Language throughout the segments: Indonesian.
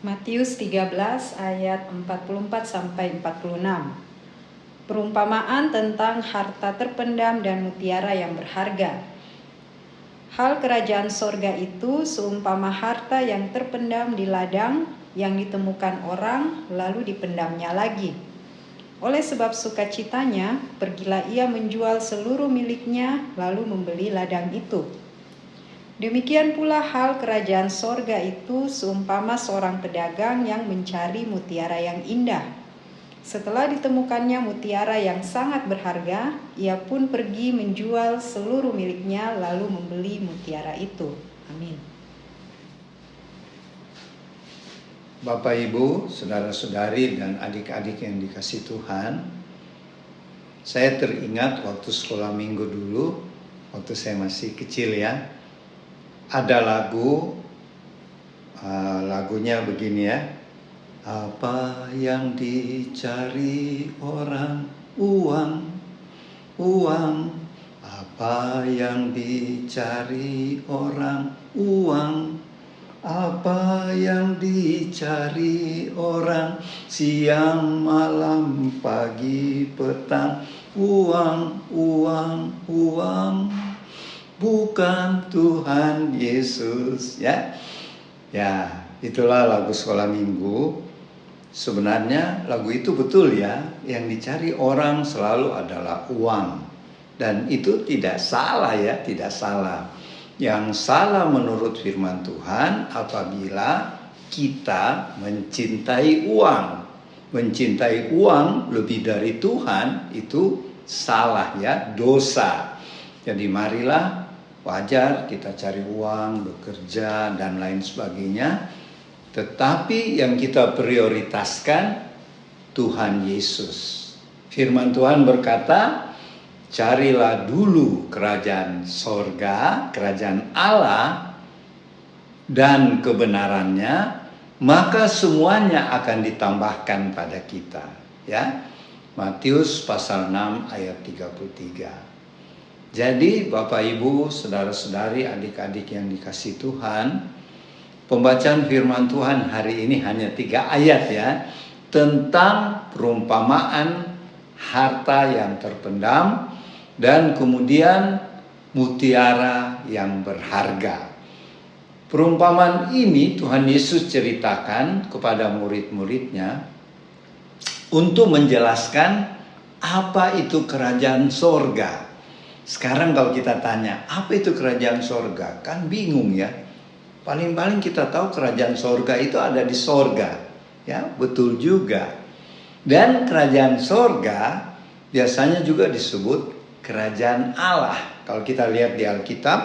Matius 13 ayat 44 sampai 46. Perumpamaan tentang harta terpendam dan mutiara yang berharga. Hal kerajaan sorga itu seumpama harta yang terpendam di ladang yang ditemukan orang lalu dipendamnya lagi. Oleh sebab sukacitanya, pergilah ia menjual seluruh miliknya lalu membeli ladang itu. Demikian pula hal kerajaan sorga itu seumpama seorang pedagang yang mencari mutiara yang indah. Setelah ditemukannya mutiara yang sangat berharga, ia pun pergi menjual seluruh miliknya lalu membeli mutiara itu. Amin. Bapak, Ibu, saudara-saudari, dan adik-adik yang dikasihi Tuhan, saya teringat waktu sekolah minggu dulu, waktu saya masih kecil ya, ada lagunya begini ya. Apa yang dicari orang? Uang. Apa yang dicari orang? Uang. Apa yang dicari orang? Siang, malam, pagi, petang. Uang. Bukan Tuhan Yesus, ya. Ya, itulah lagu sekolah minggu. Sebenarnya lagu itu betul ya, yang dicari orang selalu adalah uang. Dan itu tidak salah ya, tidak salah. Yang salah menurut firman Tuhan apabila kita mencintai uang. Mencintai uang lebih dari Tuhan itu salah ya, dosa. Jadi marilah, wajar kita cari uang, bekerja, dan lain sebagainya. Tetapi yang kita prioritaskan Tuhan Yesus. Firman Tuhan berkata, carilah dulu kerajaan sorga, kerajaan Allah, dan kebenarannya, maka semuanya akan ditambahkan pada kita. Ya, Matius pasal 6 ayat 33. Jadi Bapak Ibu, saudara-saudari, adik-adik yang dikasihi Tuhan, pembacaan firman Tuhan hari ini hanya 3 ayat ya, tentang perumpamaan harta yang terpendam dan kemudian mutiara yang berharga. Perumpamaan ini Tuhan Yesus ceritakan kepada murid-muridnya untuk menjelaskan apa itu kerajaan sorga. Sekarang kalau kita tanya, apa itu kerajaan sorga? Kan bingung ya. Paling-paling kita tahu kerajaan sorga itu ada di sorga. Ya, betul juga. Dan kerajaan sorga biasanya juga disebut kerajaan Allah. Kalau kita lihat di Alkitab,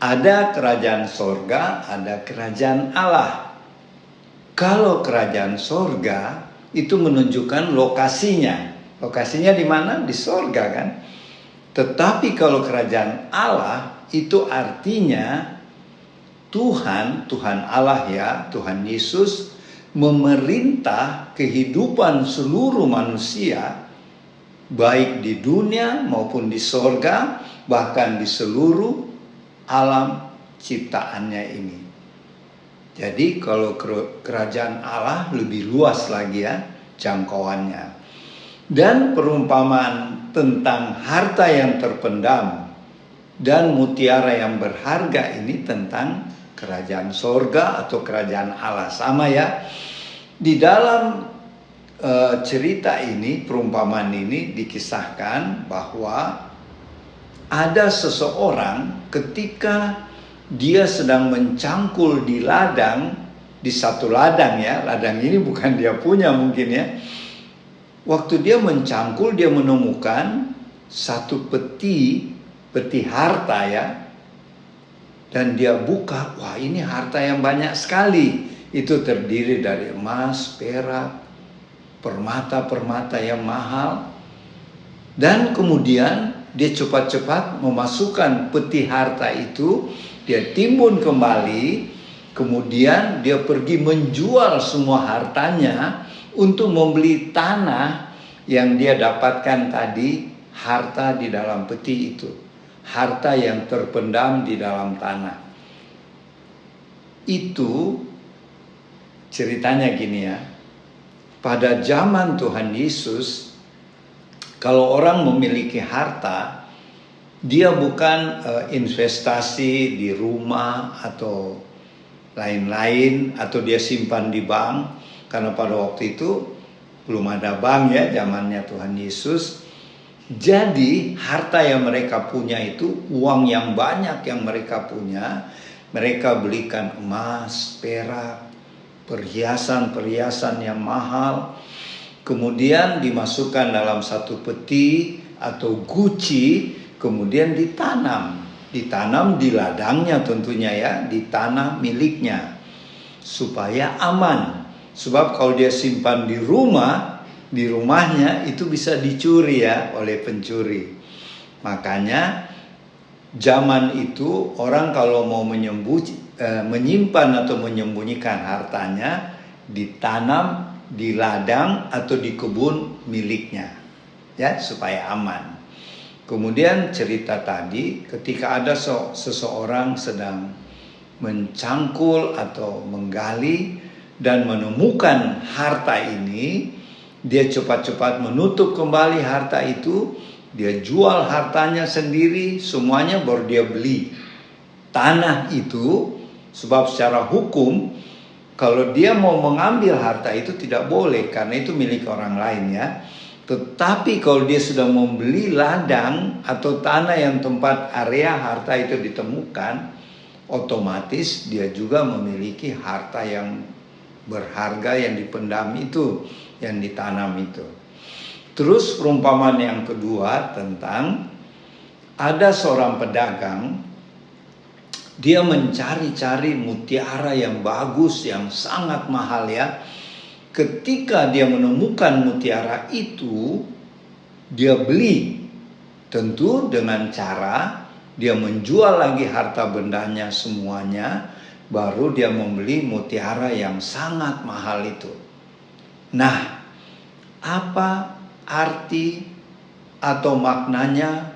ada kerajaan sorga, ada kerajaan Allah. Kalau kerajaan sorga itu menunjukkan lokasinya. Lokasinya di mana? Di sorga kan. Tetapi kalau kerajaan Allah itu artinya Tuhan Allah ya, Tuhan Yesus memerintah kehidupan seluruh manusia, baik di dunia maupun di sorga, bahkan di seluruh alam ciptaannya ini. Jadi kalau kerajaan Allah lebih luas lagi ya jangkauannya. Dan perumpamaan tentang harta yang terpendam dan mutiara yang berharga ini tentang kerajaan sorga atau kerajaan Allah. Sama ya. Di dalam cerita ini, perumpamaan ini dikisahkan bahwa ada seseorang ketika dia sedang mencangkul di ladang, di satu ladang ya, ladang ini bukan dia punya mungkin ya. Waktu dia mencangkul, dia menemukan satu peti harta ya. Dan dia buka, wah ini harta yang banyak sekali. Itu terdiri dari emas, perak, permata-permata yang mahal. Dan kemudian dia cepat-cepat memasukkan peti harta itu, dia timbun kembali, kemudian dia pergi menjual semua hartanya untuk membeli tanah yang dia dapatkan tadi, harta di dalam peti itu. Harta yang terpendam di dalam tanah. Itu ceritanya gini ya. Pada zaman Tuhan Yesus, kalau orang memiliki harta, dia bukan investasi di rumah atau lain-lain, atau dia simpan di bank, karena pada waktu itu belum ada bank ya, zamannya Tuhan Yesus. Jadi harta yang mereka punya itu, uang yang banyak yang mereka punya, mereka belikan emas, perak, perhiasan-perhiasan yang mahal, kemudian dimasukkan dalam satu peti atau guci, kemudian ditanam di ladangnya tentunya ya, di tanah miliknya, supaya aman. Sebab kalau dia simpan di rumahnya itu bisa dicuri ya oleh pencuri. Makanya zaman itu orang kalau mau menyimpan atau menyembunyikan hartanya, ditanam di ladang atau di kebun miliknya ya, supaya aman. Kemudian cerita tadi, ketika ada seseorang sedang mencangkul atau menggali dan menemukan harta ini, dia cepat-cepat menutup kembali harta itu, dia jual hartanya sendiri, semuanya baru dia beli tanah itu. Sebab secara hukum, kalau dia mau mengambil harta itu tidak boleh, karena itu milik orang lain ya. Tetapi kalau dia sudah membeli ladang atau tanah yang tempat area harta itu ditemukan, otomatis dia juga memiliki harta yang berharga yang dipendam itu, yang ditanam itu. Terus perumpamaan yang kedua tentang ada seorang pedagang, dia mencari-cari mutiara yang bagus, yang sangat mahal ya. Ketika dia menemukan mutiara itu, dia beli. Tentu dengan cara dia menjual lagi harta bendanya semuanya, baru dia membeli mutiara yang sangat mahal itu. Nah, apa arti atau maknanya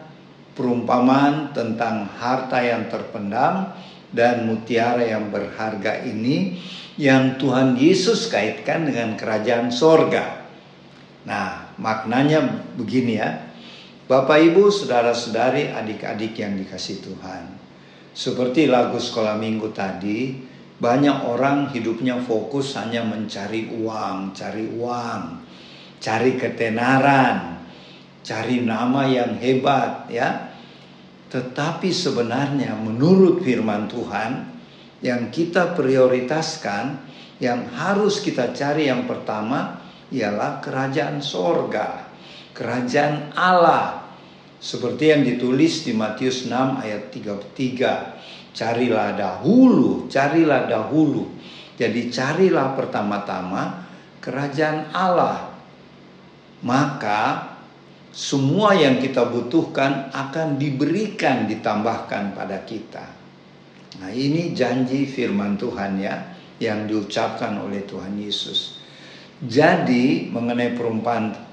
perumpamaan tentang harta yang terpendam dan mutiara yang berharga ini yang Tuhan Yesus kaitkan dengan kerajaan sorga? Nah, maknanya begini ya. Bapak, Ibu, saudara-saudari, adik-adik yang dikasihi Tuhan. Seperti lagu sekolah minggu tadi, banyak orang hidupnya fokus hanya mencari uang, cari ketenaran, cari nama yang hebat ya. Tetapi sebenarnya menurut firman Tuhan, yang kita prioritaskan, yang harus kita cari yang pertama ialah kerajaan sorga, kerajaan Allah. Seperti yang ditulis di Matius 6 ayat 33. Carilah dahulu. Jadi carilah pertama-tama kerajaan Allah. Maka semua yang kita butuhkan akan diberikan, ditambahkan pada kita. Nah, ini janji firman Tuhan ya, yang diucapkan oleh Tuhan Yesus. Jadi mengenai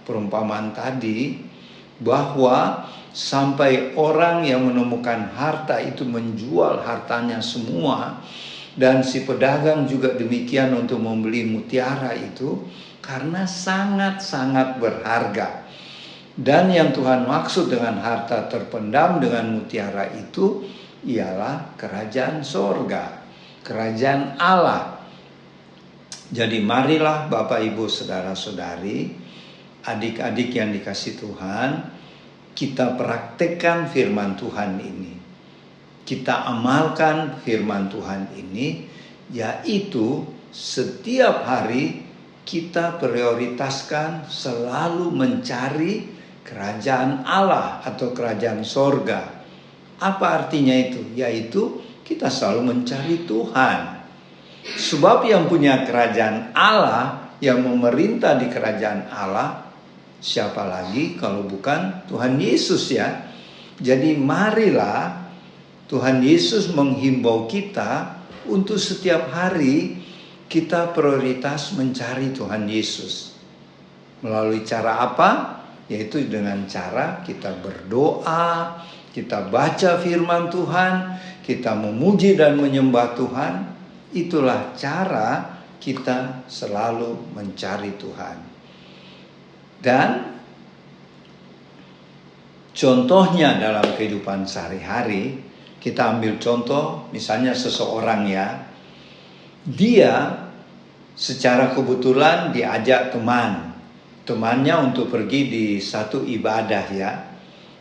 perumpamaan tadi, bahwa sampai orang yang menemukan harta itu menjual hartanya semua, dan si pedagang juga demikian untuk membeli mutiara itu, karena sangat-sangat berharga. Dan yang Tuhan maksud dengan harta terpendam dengan mutiara itu ialah kerajaan sorga, kerajaan Allah. Jadi marilah Bapak, Ibu, saudara-saudari, adik-adik yang dikasihi Tuhan, kita praktekkan firman Tuhan ini. Kita amalkan firman Tuhan ini, yaitu setiap hari kita prioritaskan selalu mencari kerajaan Allah atau kerajaan sorga. Apa artinya itu? Yaitu kita selalu mencari Tuhan. Sebab yang punya kerajaan Allah, yang memerintah di kerajaan Allah, siapa lagi kalau bukan Tuhan Yesus ya. Jadi marilah, Tuhan Yesus menghimbau kita untuk setiap hari kita prioritas mencari Tuhan Yesus. Melalui cara apa? Yaitu dengan cara kita berdoa, kita baca firman Tuhan, kita memuji dan menyembah Tuhan. Itulah cara kita selalu mencari Tuhan. Dan contohnya dalam kehidupan sehari-hari, kita ambil contoh misalnya seseorang ya, dia secara kebetulan diajak temannya untuk pergi di satu ibadah ya.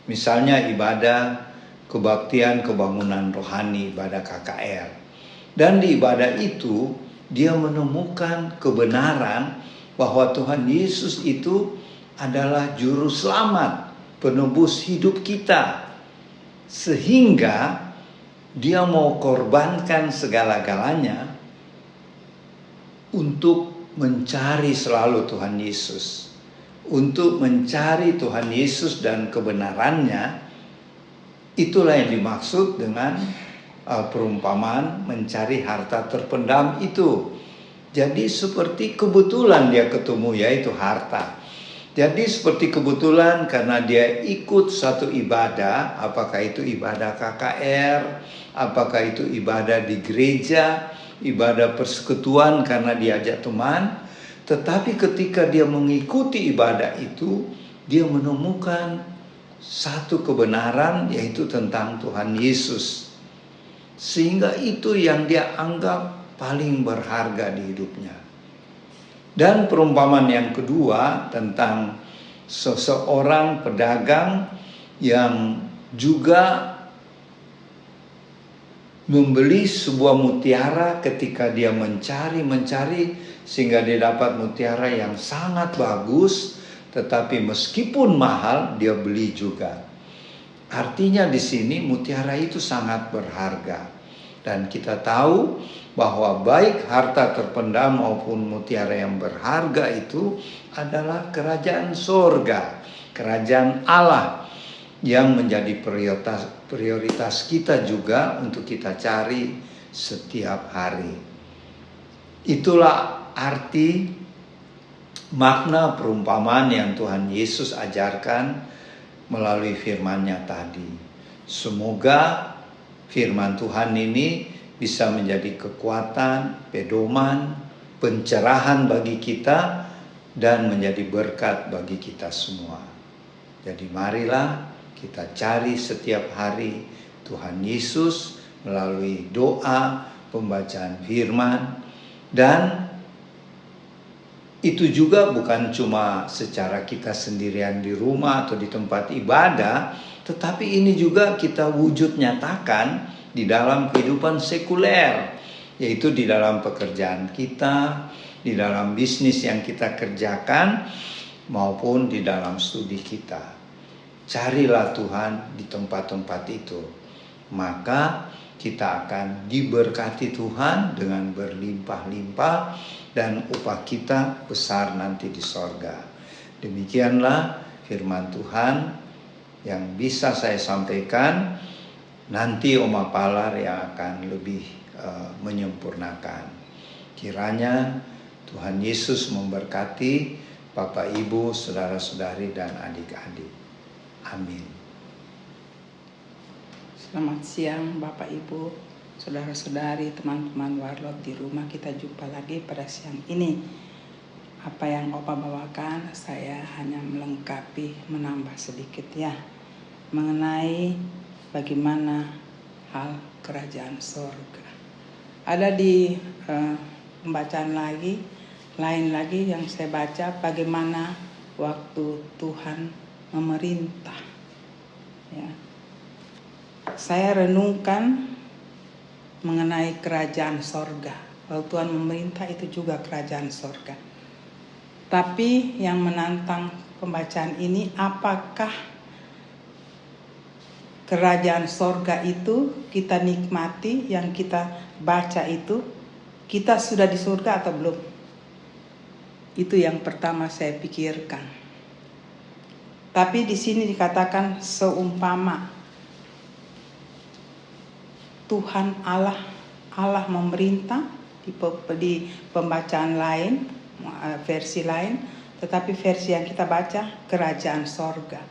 Misalnya ibadah kebaktian kebangunan rohani, ibadah KKR. Dan di ibadah itu dia menemukan kebenaran bahwa Tuhan Yesus itu adalah juru selamat, penebus hidup kita. Sehingga dia mau korbankan segala-galanya untuk mencari selalu Tuhan Yesus. Untuk mencari Tuhan Yesus dan kebenarannya. Itulah yang dimaksud dengan perumpamaan mencari harta terpendam itu. Jadi seperti kebetulan dia ketemu, yaitu harta. Jadi seperti kebetulan karena dia ikut satu ibadah, apakah itu ibadah KKR, apakah itu ibadah di gereja, ibadah persekutuan karena diajak teman. Tetapi ketika dia mengikuti ibadah itu, dia menemukan satu kebenaran, yaitu tentang Tuhan Yesus. Sehingga itu yang dia anggap paling berharga di hidupnya. Dan perumpamaan yang kedua tentang seseorang pedagang yang juga membeli sebuah mutiara ketika dia mencari sehingga dia dapat mutiara yang sangat bagus, tetapi meskipun mahal dia beli juga. Artinya di sini mutiara itu sangat berharga. Dan kita tahu bahwa baik harta terpendam maupun mutiara yang berharga itu adalah kerajaan sorga, kerajaan Allah yang menjadi prioritas kita juga untuk kita cari setiap hari. Itulah arti makna perumpamaan yang Tuhan Yesus ajarkan melalui firman-Nya tadi. Semoga firman Tuhan ini bisa menjadi kekuatan, pedoman, pencerahan bagi kita dan menjadi berkat bagi kita semua. Jadi marilah kita cari setiap hari Tuhan Yesus melalui doa, pembacaan firman, dan itu juga bukan cuma secara kita sendirian di rumah atau di tempat ibadah, tetapi ini juga kita wujud nyatakan di dalam kehidupan sekuler, yaitu di dalam pekerjaan kita, di dalam bisnis yang kita kerjakan, maupun di dalam studi kita. Carilah Tuhan di tempat-tempat itu, maka kita akan diberkati Tuhan dengan berlimpah-limpah dan upah kita besar nanti di sorga. Demikianlah firman Tuhan yang bisa saya sampaikan. Nanti Oma Palar yang akan lebih menyempurnakan. Kiranya Tuhan Yesus memberkati Bapak, Ibu, saudara-saudari, dan adik-adik. Amin. Selamat siang Bapak Ibu, saudara-saudari, teman-teman warlot di rumah. Kita jumpa lagi pada siang ini. Apa yang Opa bawakan saya hanya melengkapi, menambah sedikit ya, mengenai bagaimana hal kerajaan sorga. Ada di pembacaan lain lagi yang saya baca, bagaimana waktu Tuhan memerintah ya. Saya renungkan mengenai kerajaan sorga. Kalau Tuhan memerintah itu juga kerajaan sorga. Tapi yang menantang pembacaan ini, apakah kerajaan sorga itu kita nikmati, yang kita baca itu, kita sudah di surga atau belum? Itu yang pertama saya pikirkan. Tapi di sini dikatakan seumpama Tuhan Allah memerintah di pembacaan lain, versi lain, tetapi versi yang kita baca kerajaan sorga.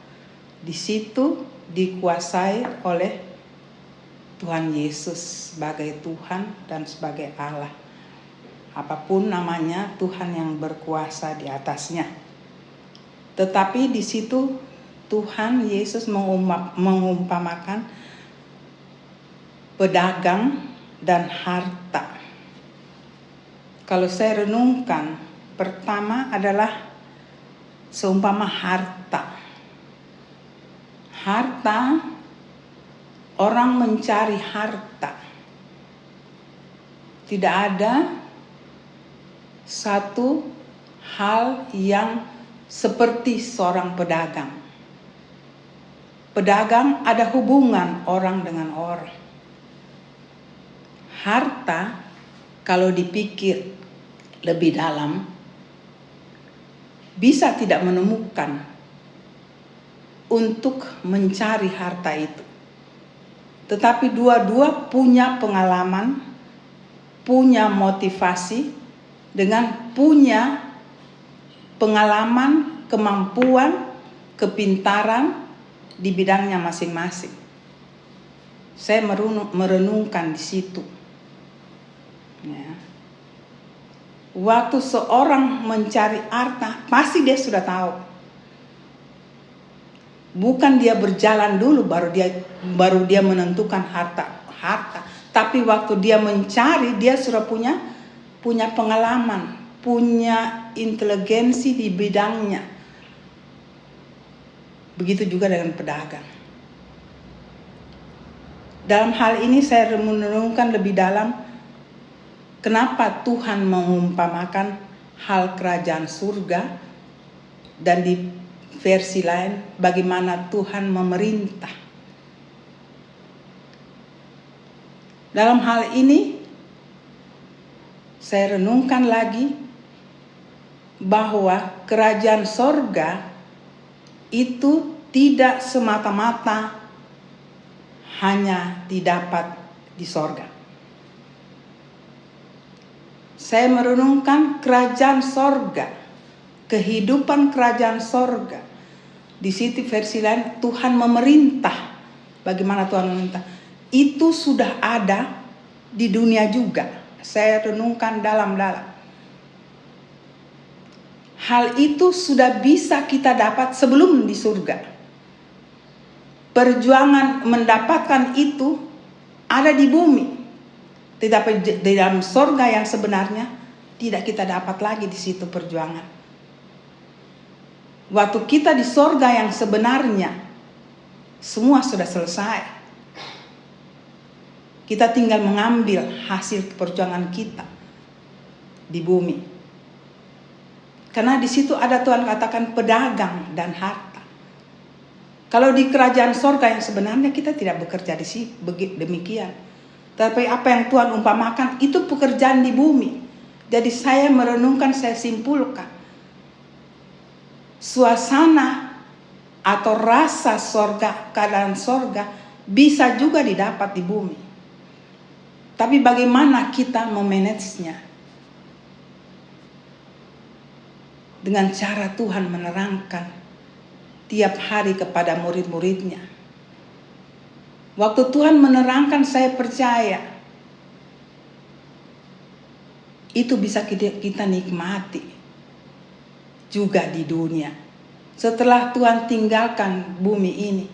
Di situ dikuasai oleh Tuhan Yesus sebagai Tuhan dan sebagai Allah. apapun namanya, Tuhan yang berkuasa di atasnya. Tetapi di situ Tuhan Yesus mengumpamakan pedagang dan harta. Kalau saya renungkan, pertama adalah seumpama harta. Harta, orang mencari harta. Tidak ada satu hal yang seperti seorang pedagang. Pedagang ada hubungan orang dengan orang. Harta, kalau dipikir lebih dalam, bisa tidak menemukan untuk mencari harta itu. Tetapi dua-dua punya pengalaman, punya motivasi, dengan punya pengalaman, kemampuan, kepintaran di bidangnya masing-masing. Saya merenungkan di situ. Ya. Waktu seorang mencari harta, pasti dia sudah tahu. Bukan dia berjalan dulu baru dia menentukan harta. Tapi waktu dia mencari, dia sudah punya pengalaman, punya inteligensi di bidangnya. Begitu juga dengan pedagang. Dalam hal ini saya merenungkan lebih dalam, kenapa Tuhan mengumpamakan hal kerajaan surga, dan di versi lain bagaimana Tuhan memerintah. Dalam hal ini saya renungkan lagi bahwa kerajaan sorga itu tidak semata-mata hanya didapat di sorga. Saya merenungkan kerajaan sorga, kehidupan kerajaan sorga. Di situ versi lain Tuhan memerintah. Bagaimana Tuhan memerintah? Itu sudah ada di dunia juga. Saya renungkan dalam-dalam. Hal itu sudah bisa kita dapat sebelum di surga. Perjuangan mendapatkan itu ada di bumi. Tetapi di dalam sorga yang sebenarnya tidak kita dapat lagi di situ perjuangan. Waktu kita di sorga yang sebenarnya semua sudah selesai. Kita tinggal mengambil hasil perjuangan kita di bumi. Karena di situ ada Tuhan katakan pedagang dan harta. Kalau di kerajaan sorga yang sebenarnya kita tidak bekerja di sini demikian. Tapi apa yang Tuhan umpamakan itu pekerjaan di bumi. Jadi saya merenungkan, saya simpulkan. Suasana atau rasa sorga, keadaan sorga bisa juga didapat di bumi. Tapi bagaimana kita memanagenya? Dengan cara Tuhan menerangkan tiap hari kepada murid-muridnya. Waktu Tuhan menerangkan, saya percaya itu bisa kita nikmati juga di dunia. Setelah Tuhan tinggalkan bumi ini,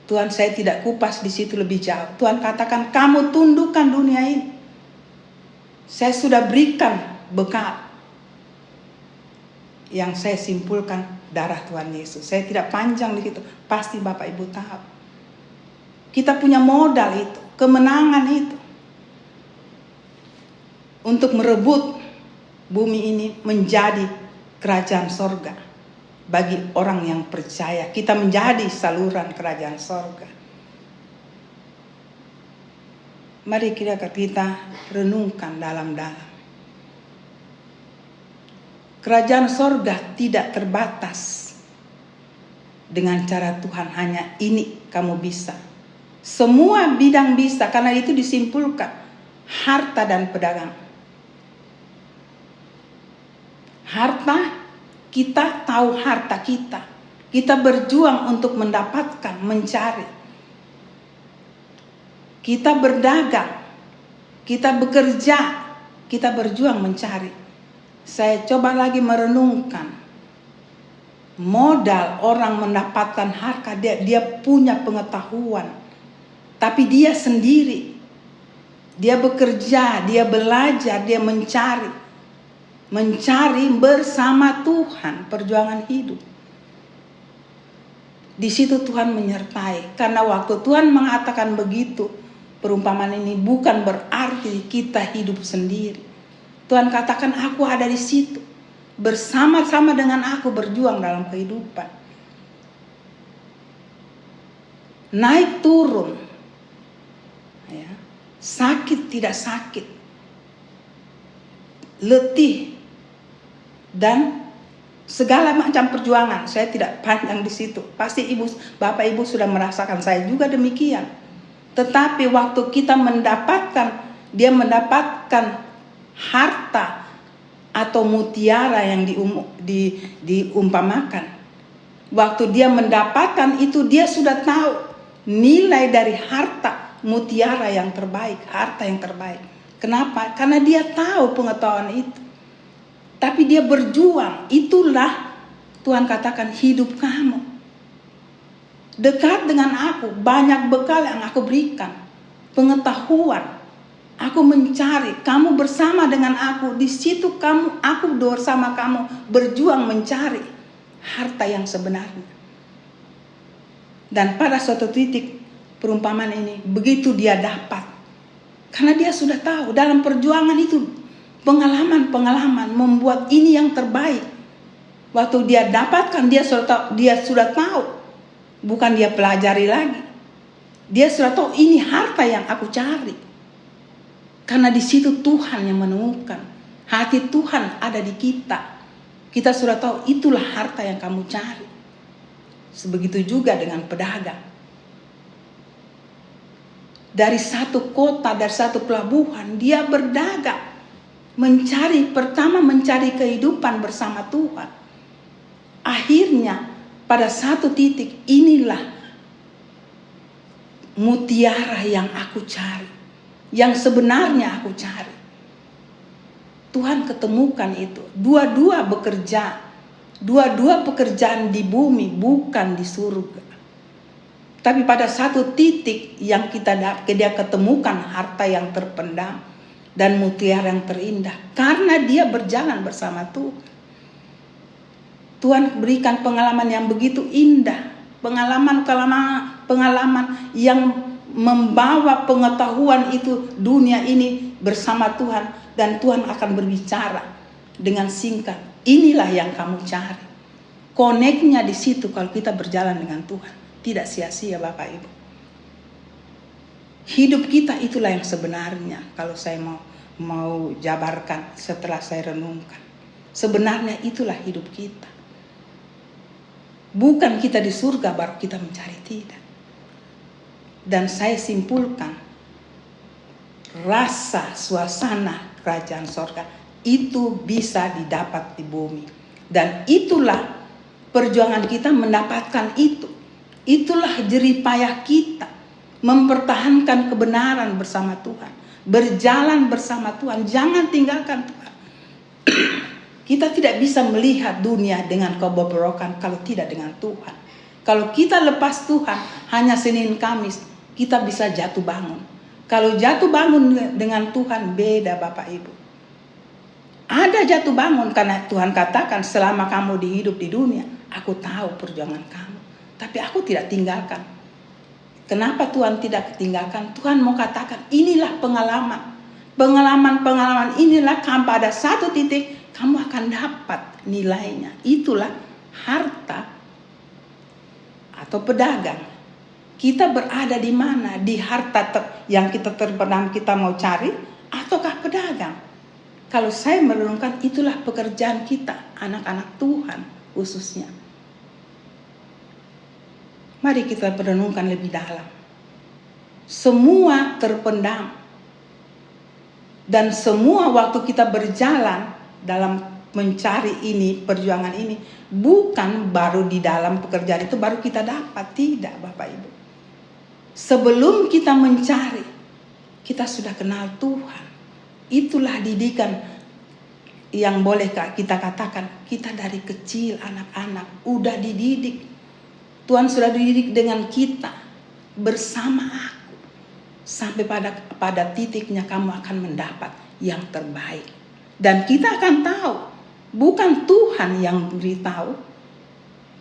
Tuhan, saya tidak kupas di situ lebih jauh. Tuhan katakan, kamu tundukkan dunia ini. Saya sudah berikan bekal. Yang saya simpulkan darah Tuhan Yesus. Saya tidak panjang di situ. Pasti Bapak Ibu tahu. Kita punya modal itu, kemenangan itu. Untuk merebut bumi ini menjadi kerajaan sorga. Bagi orang yang percaya, kita menjadi saluran kerajaan sorga. Mari kita renungkan dalam-dalam. Kerajaan sorga tidak terbatas dengan cara Tuhan hanya ini kamu bisa. Semua bidang bisa, karena itu disimpulkan harta dan pedagang. Harta, kita tahu harta kita. Kita berjuang untuk mendapatkan, mencari. Kita berdagang, kita bekerja kita berjuang mencari. Saya coba lagi merenungkan. Modal orang mendapatkan harta, dia punya pengetahuan. Tapi dia sendiri. Dia bekerja, dia belajar, dia mencari. Mencari bersama Tuhan, perjuangan hidup. Di situ Tuhan menyertai. Karena waktu Tuhan mengatakan begitu, perumpamaan ini bukan berarti kita hidup sendiri. Tuhan katakan, aku ada di situ. Bersama-sama dengan aku berjuang dalam kehidupan. Naik turun. Ya. Sakit tidak sakit. Letih. Dan segala macam perjuangan. Saya tidak panjang di situ. Pasti Bapak Ibu sudah merasakan, saya juga demikian. Tetapi waktu kita dia mendapatkan harta atau mutiara yang diumpamakan. Waktu dia mendapatkan itu, dia sudah tahu nilai dari harta mutiara yang terbaik, harta yang terbaik. Kenapa? Karena dia tahu pengetahuan itu. Tapi dia berjuang. Itulah Tuhan katakan, hidup kamu. Dekat dengan aku, banyak bekal yang aku berikan. Pengetahuan. Aku mencari, kamu bersama dengan aku. Di situ aku bersama kamu berjuang mencari harta yang sebenarnya. Dan pada suatu titik perumpamaan ini, begitu dia dapat. Karena dia sudah tahu dalam perjuangan itu, pengalaman-pengalaman membuat ini yang terbaik. Waktu dia dapatkan, dia sudah tahu. Bukan dia pelajari lagi. Dia sudah tahu ini harta yang aku cari. Karena di situ Tuhan yang menemukan. Hati Tuhan ada di kita. Kita sudah tahu itulah harta yang kamu cari. Sebegitu juga dengan pedagang. Dari satu kota, dari satu pelabuhan, dia berdagang. Pertama mencari kehidupan bersama Tuhan. Akhirnya pada satu titik, inilah mutiara yang aku cari. Yang sebenarnya aku cari. Tuhan ketemukan itu. Dua-dua bekerja. Dua-dua pekerjaan di bumi, bukan di surga. Tapi pada satu titik yang dia ketemukan harta yang terpendam dan mutiara yang terindah. Karena dia berjalan bersama Tuhan. Tuhan berikan pengalaman yang begitu indah. Pengalaman yang membawa pengetahuan itu dunia ini bersama Tuhan. Dan Tuhan akan berbicara dengan singkat. Inilah yang kamu cari. Koneknya di situ kalau kita berjalan dengan Tuhan. Tidak sia-sia Bapak Ibu. Hidup kita itulah yang sebenarnya. Kalau saya mau jabarkan setelah saya renungkan. Sebenarnya itulah hidup kita. Bukan kita di surga baru kita mencari, tidak. Dan saya simpulkan, rasa suasana kerajaan sorga itu bisa didapat di bumi. Dan itulah perjuangan kita mendapatkan itu. Itulah jeripayah kita mempertahankan kebenaran bersama Tuhan. Berjalan bersama Tuhan, jangan tinggalkan Tuhan. Kita tidak bisa melihat dunia dengan kebobrokan kalau tidak dengan Tuhan. Kalau kita lepas Tuhan hanya Senin Kamis, kita bisa jatuh bangun. Kalau jatuh bangun dengan Tuhan beda Bapak Ibu. Ada jatuh bangun karena Tuhan katakan selama kamu hidup di dunia, aku tahu perjuangan kamu. Tapi aku tidak tinggalkan. Kenapa Tuhan tidak tinggalkan? Tuhan mau katakan inilah pengalaman. Pengalaman-pengalaman inilah pada satu titik kamu akan dapat nilainya. Itulah harta atau pedagang. Kita berada di mana? Di harta yang kita terbenam kita mau cari, ataukah pedagang? Kalau saya merenungkan itulah pekerjaan kita, anak-anak Tuhan khususnya. Mari kita merenungkan lebih dalam. Semua terpendam. Dan semua waktu kita berjalan dalam mencari ini, perjuangan ini, bukan baru di dalam pekerjaan itu baru kita dapat. Tidak Bapak Ibu. Sebelum kita mencari, kita sudah kenal Tuhan. Itulah didikan yang boleh kita katakan kita dari kecil anak-anak udah dididik. Tuhan sudah dididik dengan kita bersama aku sampai pada titiknya kamu akan mendapat yang terbaik. Dan kita akan tahu bukan Tuhan yang beritahu.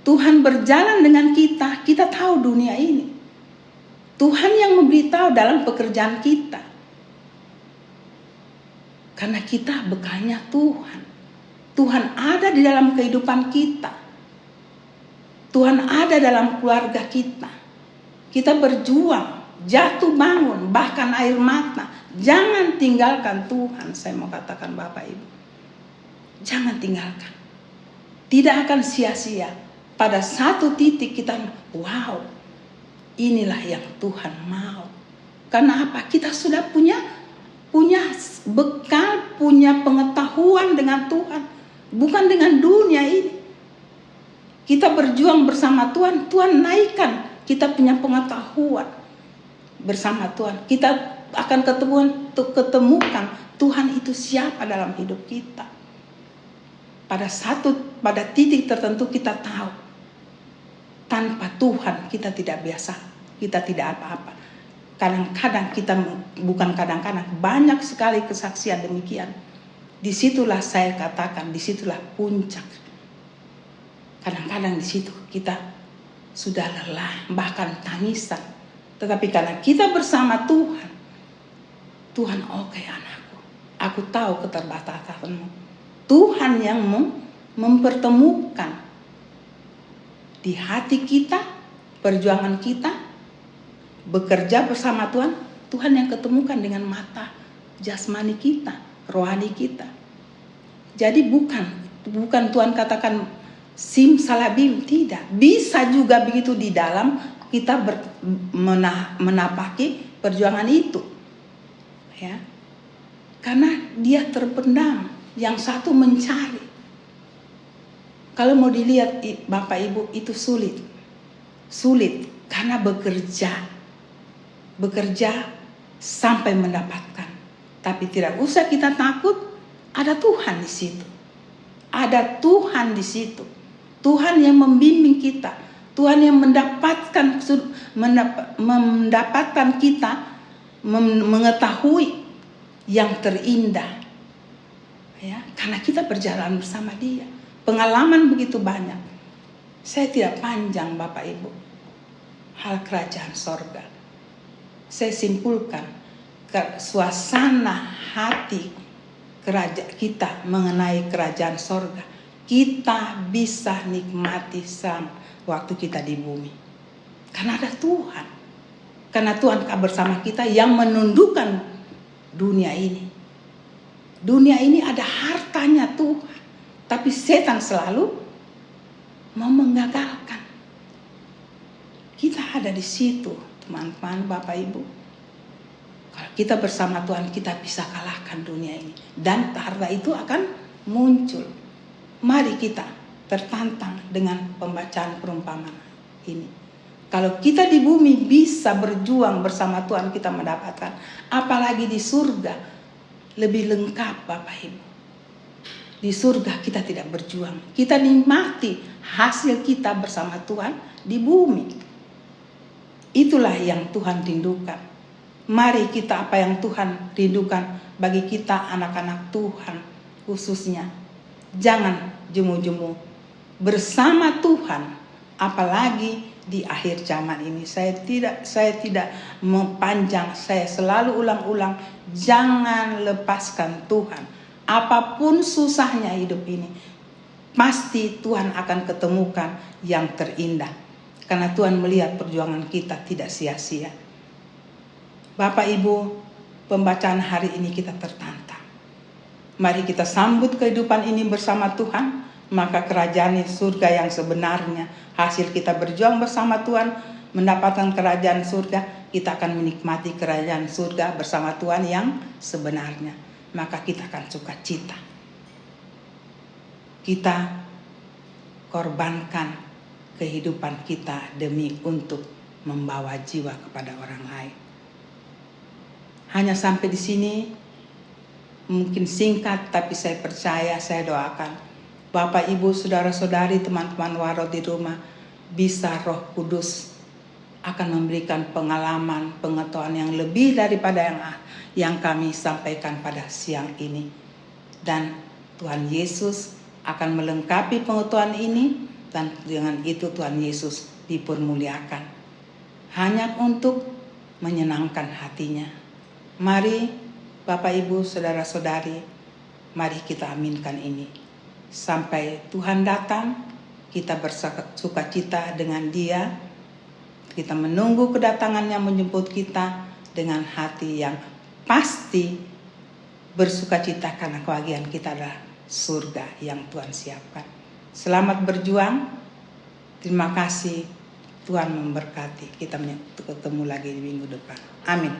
Tuhan berjalan dengan kita, kita tahu dunia ini. Tuhan yang memberitahu dalam pekerjaan kita. Karena kita bekalnya Tuhan. Tuhan ada di dalam kehidupan kita. Tuhan ada dalam keluarga kita. Kita berjuang, jatuh bangun, bahkan air mata. Jangan tinggalkan Tuhan, saya mau katakan Bapak Ibu. Jangan tinggalkan. Tidak akan sia-sia. Pada satu titik kita, wow, inilah yang Tuhan mau. Karena apa? Kita sudah punya bekal, punya pengetahuan dengan Tuhan. Bukan dengan dunia ini. Kita berjuang bersama Tuhan, Tuhan naikkan. Kita punya pengetahuan bersama Tuhan. Kita akan ketemukan Tuhan itu siapa dalam hidup kita. Pada titik tertentu kita tahu tanpa Tuhan kita tidak biasa, kita tidak apa-apa. Kadang-kadang kita bukan kadang-kadang, banyak sekali kesaksian demikian. Disitulah saya katakan, disitulah puncak. Kadang-kadang di situ kita sudah lelah, bahkan tangisan. Tetapi karena kita bersama Tuhan, Tuhan oke anakku, aku tahu keterbatasanmu. Tuhan yang mempertemukan di hati kita, perjuangan kita, bekerja bersama Tuhan, Tuhan yang ketemukan dengan mata jasmani kita, rohani kita. Jadi bukan Tuhan katakan simsalabim, tidak. Bisa juga begitu di dalam kita menapaki perjuangan itu. Ya. Karena dia terpendam, yang satu mencari. Kalau mau dilihat Bapak Ibu itu sulit. Sulit karena bekerja sampai mendapatkan. Tapi tidak usah kita takut, ada Tuhan di situ. Ada Tuhan di situ. Tuhan yang membimbing kita. Tuhan yang mendapatkan kita mengetahui yang terindah. Ya, karena kita berjalan bersama Dia. Pengalaman begitu banyak. Saya tidak panjang Bapak Ibu. Hal kerajaan sorga. Saya simpulkan suasana hati kita mengenai kerajaan sorga. Kita bisa nikmati waktu kita di bumi. Karena ada Tuhan. Karena Tuhan bersama kita yang menundukkan dunia ini. Dunia ini ada hartanya Tuhan. Tapi setan selalu mau menggagalkan. Kita ada di situ, teman-teman, Bapak Ibu. Kalau kita bersama Tuhan, kita bisa kalahkan dunia ini. Dan harta itu akan muncul. Mari kita tertantang dengan pembacaan perumpamaan ini. Kalau kita di bumi bisa berjuang bersama Tuhan, kita mendapatkan. Apalagi di surga, lebih lengkap Bapak Ibu. Di surga kita tidak berjuang. Kita nikmati hasil kita bersama Tuhan di bumi. Itulah yang Tuhan rindukan. Mari kita apa yang Tuhan rindukan bagi kita anak-anak Tuhan khususnya. Jangan jemu-jemu bersama Tuhan, apalagi di akhir zaman ini. Saya tidak mempanjang, saya selalu ulang-ulang, jangan lepaskan Tuhan. Apapun susahnya hidup ini, pasti Tuhan akan ketemukan yang terindah. Karena Tuhan melihat perjuangan kita tidak sia-sia. Bapak Ibu, pembacaan hari ini kita tertantang. Mari kita sambut kehidupan ini bersama Tuhan. Maka kerajaan surga yang sebenarnya, hasil kita berjuang bersama Tuhan, mendapatkan kerajaan surga, kita akan menikmati kerajaan surga bersama Tuhan yang sebenarnya. Maka kita akan sukacita. Kita korbankan kehidupan kita demi untuk membawa jiwa kepada orang lain. Hanya sampai di sini mungkin singkat, tapi saya percaya, saya doakan Bapak, Ibu, saudara-saudari, teman-teman Waro di rumah, bisa Roh Kudus akan memberikan pengalaman, pengetahuan yang lebih daripada yang kami sampaikan pada siang ini. Dan Tuhan Yesus akan melengkapi pengetahuan ini, dan dengan itu Tuhan Yesus dipermuliakan. Hanya untuk menyenangkan hatinya. Mari Bapak, Ibu, saudara-saudari, mari kita aminkan ini. Sampai Tuhan datang, kita bersukacita dengan Dia. Kita menunggu kedatangannya menjemput kita dengan hati yang pasti bersukacita, karena kebahagiaan kita adalah surga yang Tuhan siapkan. Selamat berjuang. Terima kasih. Tuhan memberkati. Kita ketemu lagi di minggu depan. Amin.